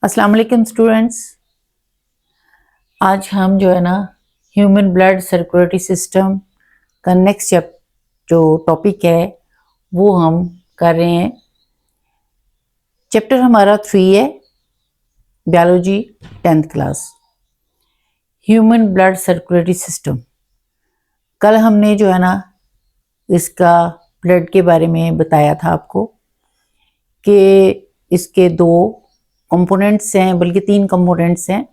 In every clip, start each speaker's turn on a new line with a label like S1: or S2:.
S1: अस्सलाम वालेकुम स्टूडेंट्स। आज हम जो है ना ह्यूमन ब्लड सर्कुलेटरी सिस्टम का नेक्स्ट जो टॉपिक है वो हम कर रहे हैं। चैप्टर हमारा 3 है, biology 10th class, human blood circulatory system. कल हमने जो है ना इसका ब्लड के बारे में बताया था आपको कि इसके 2 कंपोनेंट्स हैं, बल्कि 3 कंपोनेंट्स हैं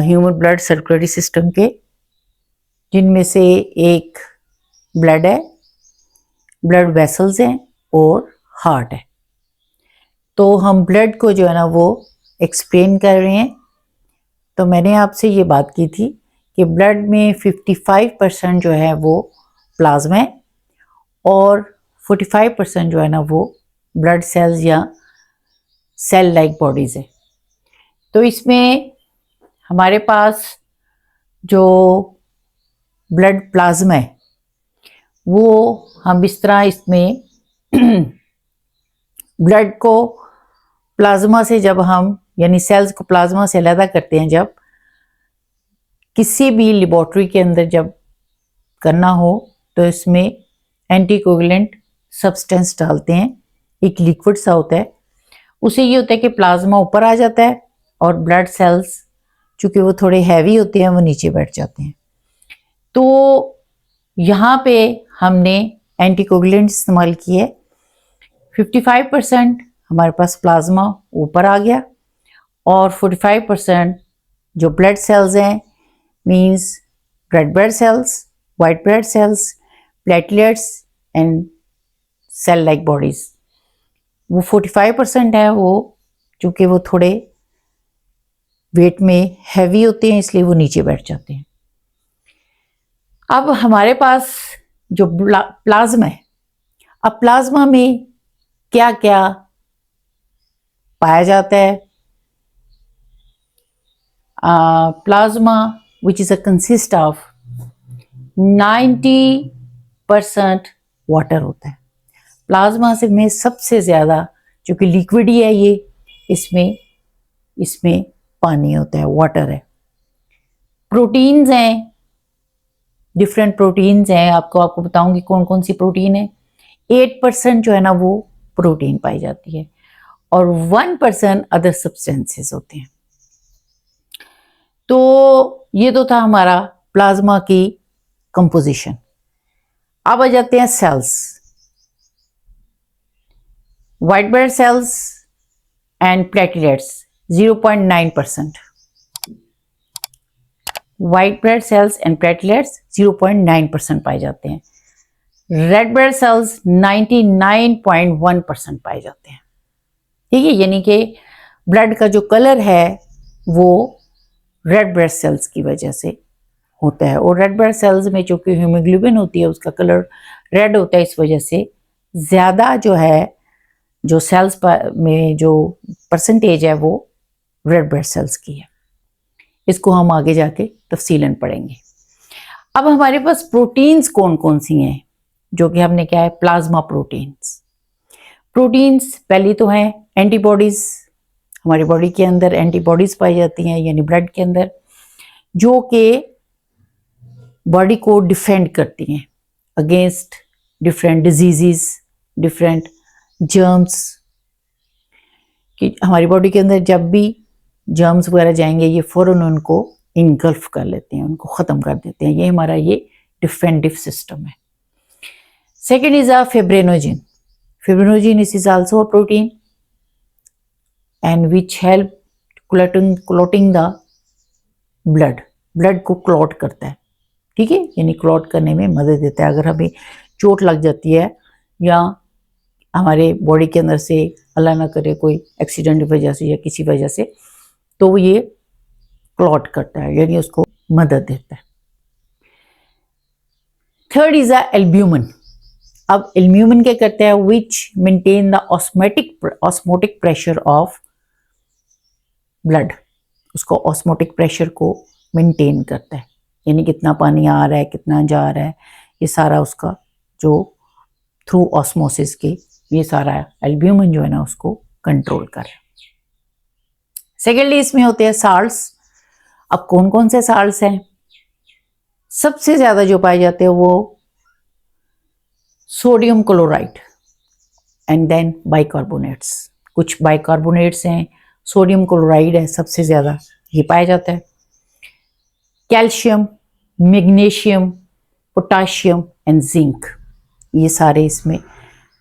S1: ह्यूमन ब्लड सर्कुलेटरी सिस्टम के, जिनमें से एक ब्लड है, ब्लड वेसल्स हैं और हार्ट है। तो हम ब्लड को जो है ना वो एक्सप्लेन कर रहे हैं। तो मैंने आपसे ये बात की थी कि ब्लड में 55% जो है वो प्लाज्मा है और 45% जो है ना वो ब्लड सेल्स या सेल लाइक बॉडीज है। तो इसमें हमारे पास जो ब्लड प्लाज्मा है वो हम इस तरह इसमें ब्लड को प्लाज्मा से जब हम यानी सेल्स को प्लाज्मा से अलग करते हैं, जब किसी भी लेबोरेटरी के अंदर जब करना हो तो इसमें एंटीकोगुलेंट सब्सटेंस डालते हैं, एक लिक्विड सा होता है। उसे ये होता है कि प्लाज्मा ऊपर आ जाता है और ब्लड सेल्स चूंकि वो थोड़े हैवी होते हैं वो नीचे बैठ जाते हैं। तो यहाँ पे हमने एंटीकोगुलेंट इस्तेमाल किए। 55% हमारे पास प्लाज्मा ऊपर आ गया और 45% जो ब्लड सेल्स हैं, means red blood cells, white blood cells, platelets and cell like bodies, वो 45% है। वो चूंकि वो थोड़े वेट में हैवी होते हैं इसलिए वो नीचे बैठ जाते हैं। अब हमारे पास जो प्लाज्मा है, अब प्लाज्मा में क्या क्या पाया जाता है? Plasma which is a consist of 90% water होता है। प्लाज्मा से में सबसे ज्यादा, चूंकि लिक्विड ही है ये, इसमें पानी होता है, वाटर है। प्रोटीन्स हैं, डिफरेंट प्रोटीन्स हैं। आपको बताऊंगी कौन कौन सी प्रोटीन है। 8% जो है ना वो प्रोटीन पाई जाती है और 1% अदर सब्सटेंसेस होते हैं। तो ये तो था हमारा प्लाज्मा की कंपोजिशन। अब आ जाते हैं cells, white blood cells and platelets 0.9%, white blood cells and platelets 0.9% पाए जाते हैं। रेड ब्लड सेल्स 99.1% पाए जाते हैं। ठीक है, यानी कि ब्लड का जो कलर है वो रेड ब्लड सेल्स की वजह से होता है। और रेड ब्लड सेल्स में जो कि हीमोग्लोबिन होती है उसका कलर रेड होता है। इस वजह से ज़्यादा जो है, जो सेल्स में जो परसेंटेज है वो रेड ब्लड सेल्स की है। इसको हम आगे जाके तफसीलन पढ़ेंगे। अब हमारे पास प्रोटीन्स कौन कौन सी हैं, जो कि हमने क्या है, प्लाज्मा प्रोटीन्स। प्रोटीन्स पहली तो हैं एंटीबॉडीज। हमारी बॉडी के अंदर एंटीबॉडीज पाई जाती हैं, यानी ब्लड के अंदर, जो कि बॉडी को डिफेंड करती हैं against different diseases, different germs. कि हमारी बॉडी के अंदर जब भी जर्म्स वगैरह जाएंगे ये फौरन उनको इनगल्फ कर लेते हैं, उनको ख़त्म कर देते हैं। ये हमारा ये डिफेंडिव सिस्टम है। Second is a fibrinogen. Fibrinogen is also a protein and which help clotting the blood. Blood को क्लॉट करता है, ठीक है, यानी क्लॉट करने में मदद देता है। अगर हमें चोट लग जाती है या हमारे बॉडी के अंदर से अल्लाह ना करे कोई एक्सीडेंट की वजह से या किसी वजह से, तो ये क्लॉट करता है, यानी उसको मदद देता है। Third is a albumin. अब एल्ब्यूमिन क्या करता है, which maintain the osmotic pressure of blood. उसको ऑस्मोटिक प्रेशर को मेंटेन करता है, यानी कितना पानी आ रहा है, कितना जा रहा है, ये सारा उसका जो थ्रू ऑस्मोसिस के ये सारा एल्ब्यूमिन जो है ना उसको कंट्रोल कर। सेकेंडली इसमें होते हैं साल्ट्स। अब कौन कौन से साल्ट्स हैं? सबसे ज्यादा जो पाए जाते हैं वो sodium chloride and then bicarbonates. कुछ बाइकार्बोनेट्स हैं, सोडियम क्लोराइड है, सबसे ज्यादा ये पाया जाता है। Calcium, magnesium, potassium and zinc, ये सारे इसमें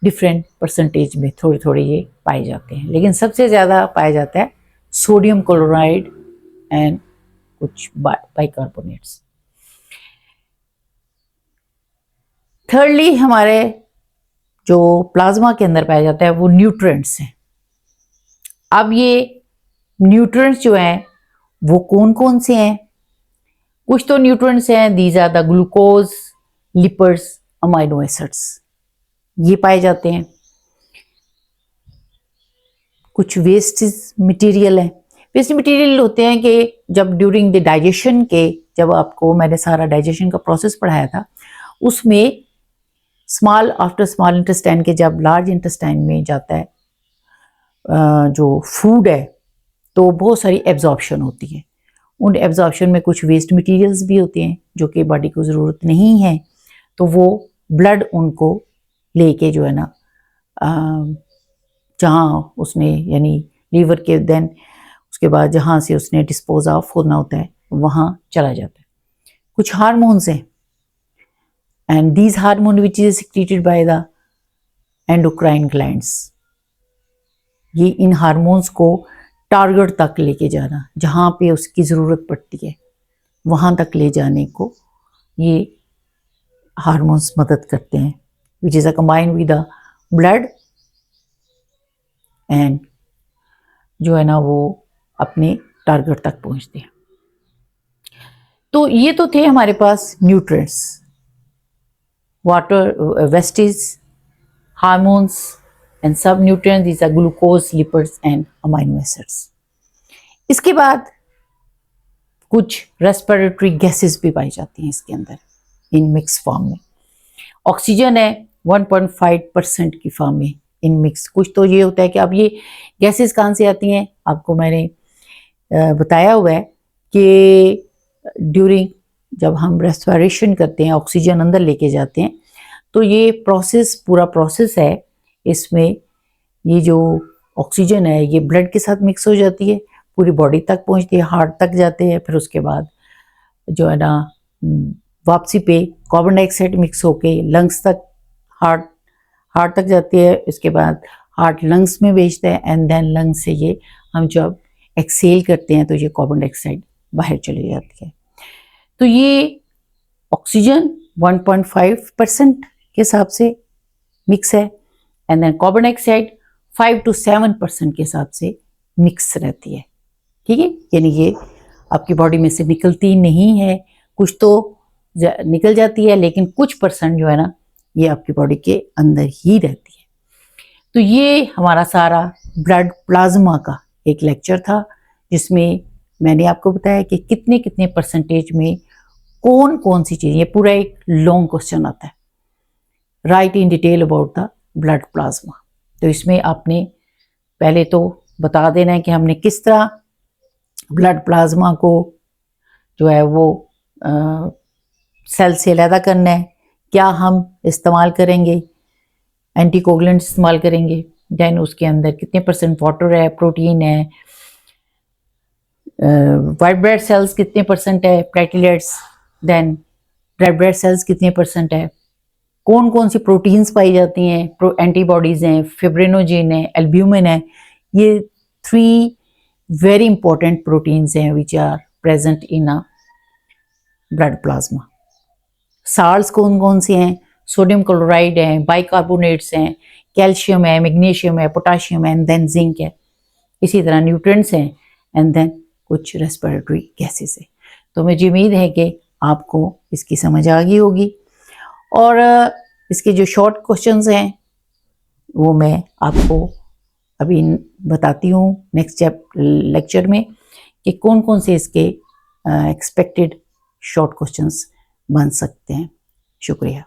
S1: डिफरेंट परसेंटेज में थोड़े थोड़े ये पाए जाते हैं, लेकिन सबसे ज़्यादा पाया जाता है सोडियम क्लोराइड एंड कुछ बाइकार्बोनेट्स। थर्डली हमारे जो प्लाज्मा के अंदर पाया जाता है वो न्यूट्रिएंट्स हैं। अब ये न्यूट्रिएंट्स जो हैं वो कौन कौन से हैं? कुछ तो न्यूट्रिएंट्स हैं, these are the glucose, lipids, amino acids, ये पाए जाते हैं। कुछ वेस्ट मटेरियल है। वेस्ट मटेरियल होते हैं कि जब ड्यूरिंग द डाइजेशन के, जब आपको मैंने सारा डाइजेशन का प्रोसेस पढ़ाया था, उसमें स्मॉल आफ्टर स्मॉल इंटेस्टाइन के जब लार्ज इंटेस्टाइन में जाता है जो फूड है, तो बहुत सारी एब्जॉर्प्शन होती है। उन एब्जॉर्प्शन में कुछ वेस्ट मटेरियल्स भी होते हैं जो कि बॉडी को ज़रूरत नहीं है, तो वो ब्लड उनको लेके जो है ना जहाँ उसने यानी लीवर के देन उसके बाद जहाँ से उसने डिस्पोज ऑफ होना होता है वहाँ चला जाता है। कुछ हार्मोन्स हैं and these hormone which is secreted by the endocrine glands. ये इन हार्मोन्स को टारगेट तक लेके जाना, जहाँ पे उसकी ज़रूरत पड़ती है वहाँ तक ले जाने को ये हार्मोन्स मदद करते हैं, which is a combined with the blood and जो है ना वो अपने टारगेट तक पहुँचते हैं। तो ये तो थे हमारे पास nutrients, water, wastage, hormones and सब nutrients, these are glucose, lipids and amino acids. इसके बाद कुछ रेस्पिरेटरी गैसेस भी पाई जाती हैं इसके अंदर इन मिक्स फॉर्म में। ऑक्सीजन है 1.5% की फॉर्म में इन मिक्स। कुछ तो ये होता है कि अब ये गैसेस कहाँ से आती हैं, आपको मैंने बताया हुआ है कि ड्यूरिंग जब हम रेस्पिरेशन करते हैं, ऑक्सीजन अंदर लेके जाते हैं, तो ये प्रोसेस, पूरा प्रोसेस है, इसमें ये जो ऑक्सीजन है ये ब्लड के साथ मिक्स हो जाती है, पूरी बॉडी तक पहुंचती है, हार्ट तक जाते हैं, फिर उसके बाद जो है ना वापसी पे कार्बन डाइऑक्साइड मिक्स होके लंग्स तक, हार्ट तक जाती है, इसके बाद हार्ट लंग्स में भेजता है एंड देन लंग्स से ये हम जब एक्सेल करते हैं तो ये कार्बन डाइऑक्साइड बाहर चली जाती है। तो ये ऑक्सीजन 1.5% के हिसाब से मिक्स है and then carbon dioxide 5 to 7% के हिसाब से मिक्स रहती है। ठीक है, यानी ये आपकी बॉडी में से निकलती नहीं है, कुछ तो निकल जाती है लेकिन कुछ परसेंट जो है ना ये आपकी बॉडी के अंदर ही रहती है। तो ये हमारा सारा ब्लड प्लाज्मा का एक लेक्चर था जिसमें मैंने आपको बताया कि कितने कितने परसेंटेज में कौन कौन सी चीज़, ये पूरा एक लॉन्ग क्वेश्चन आता है, right in detail about the blood plasma. तो इसमें आपने पहले तो बता देना है कि हमने किस तरह ब्लड प्लाज्मा को जो है वो सेल से अलग करना है, क्या हम इस्तेमाल करेंगे, एंटीकोगुलेंट इस्तेमाल करेंगे, देन उसके अंदर कितने परसेंट वाटर है, प्रोटीन है, वाइट ब्लड सेल्स कितने परसेंट है, platelets, then red blood cells कितने परसेंट है, कौन कौन सी प्रोटीन्स पाई जाती हैं, एंटीबॉडीज़ हैं, फिब्रिनोजेन है, एल्ब्यूमिन है, ये 3 वेरी इंपॉर्टेंट प्रोटीन्स हैं which are present in a blood plasma. Salts कौन कौन से हैं, सोडियम क्लोराइड है, बाइकार्बोनेट्स हैं, कैल्शियम है, मैग्नीशियम है, पोटाशियम है एंड देन जिंक है। इसी तरह न्यूट्रिएंट्स हैं एंड देन कुछ रेस्पिरेटरी गैसेस है। तो मुझे उम्मीद है कि आपको इसकी समझ आ गई होगी और इसके जो शॉर्ट क्वेश्चंस हैं वो मैं आपको अभी बताती हूँ नेक्स्ट लेक्चर में कि कौन कौन से इसके एक्सपेक्टेड शॉर्ट क्वेश्चंस बन सकते हैं। शुक्रिया।